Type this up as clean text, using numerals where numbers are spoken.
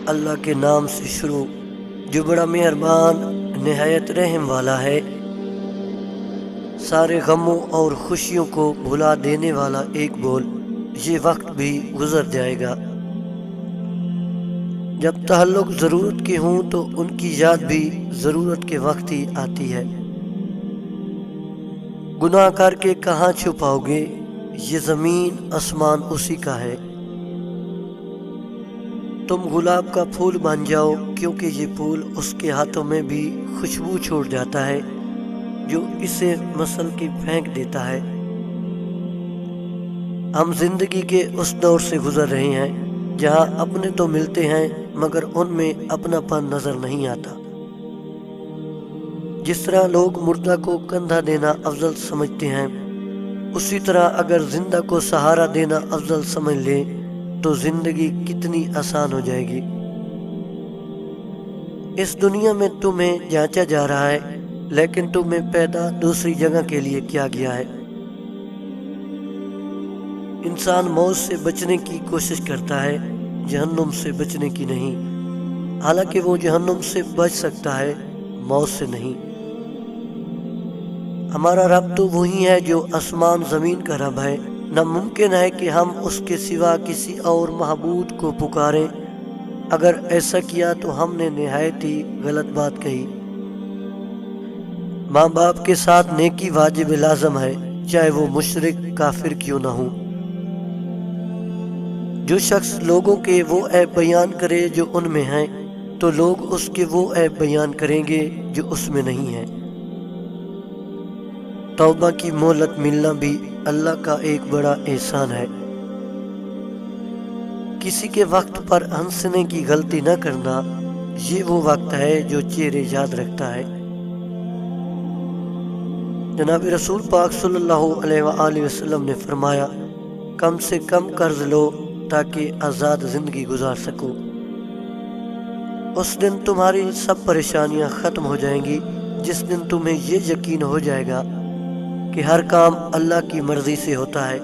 اللہ کے نام سے شروع جو بڑا مہربان نہایت رحم والا ہے۔ سارے غموں اور خوشیوں کو بھلا دینے والا ایک بول، یہ وقت بھی گزر جائے گا۔ جب تعلق ضرورت کے ہوں تو ان کی یاد بھی ضرورت کے وقت ہی آتی ہے۔ گناہ کر کے کہاں چھپاؤ گے، یہ زمین آسمان اسی کا ہے۔ تم گلاب کا پھول بن جاؤ، کیونکہ یہ پھول اس کے ہاتھوں میں بھی خوشبو چھوڑ جاتا ہے جو اسے مسل کے پھینک دیتا ہے۔ ہم زندگی کے اس دور سے گزر رہے ہیں جہاں اپنے تو ملتے ہیں مگر ان میں اپنا پن نظر نہیں آتا۔ جس طرح لوگ مردہ کو کندھا دینا افضل سمجھتے ہیں، اسی طرح اگر زندہ کو سہارا دینا افضل سمجھ لیں تو زندگی کتنی آسان ہو جائے گی۔ اس دنیا میں تمہیں جانچا جا رہا ہے، لیکن تمہیں پیدا دوسری جگہ کے لیے کیا گیا ہے۔ انسان موت سے بچنے کی کوشش کرتا ہے، جہنم سے بچنے کی نہیں، حالانکہ وہ جہنم سے بچ سکتا ہے، موت سے نہیں۔ ہمارا رب تو وہی ہے جو آسمان زمین کا رب ہے۔ ناممکن ہے کہ ہم اس کے سوا کسی اور معبود کو پکاریں۔ اگر ایسا کیا تو ہم نے نہایت ہی غلط بات کہی۔ ماں باپ کے ساتھ نیکی واجب لازم ہے، چاہے وہ مشرک کافر کیوں نہ ہوں۔ جو شخص لوگوں کے وہ عیب بیان کرے جو ان میں ہیں، تو لوگ اس کے وہ عیب بیان کریں گے جو اس میں نہیں ہیں۔ توبہ کی مہلت ملنا بھی اللہ کا ایک بڑا احسان ہے۔ کسی کے وقت پر ہنسنے کی غلطی نہ کرنا، یہ وہ وقت ہے جو چہرے یاد رکھتا ہے۔ جناب رسول پاک صلی اللہ علیہ وآلہ وسلم نے فرمایا، کم سے کم قرض لو تاکہ آزاد زندگی گزار سکو۔ اس دن تمہاری سب پریشانیاں ختم ہو جائیں گی، جس دن تمہیں یہ یقین ہو جائے گا کہ ہر کام اللہ کی مرضی سے ہوتا ہے۔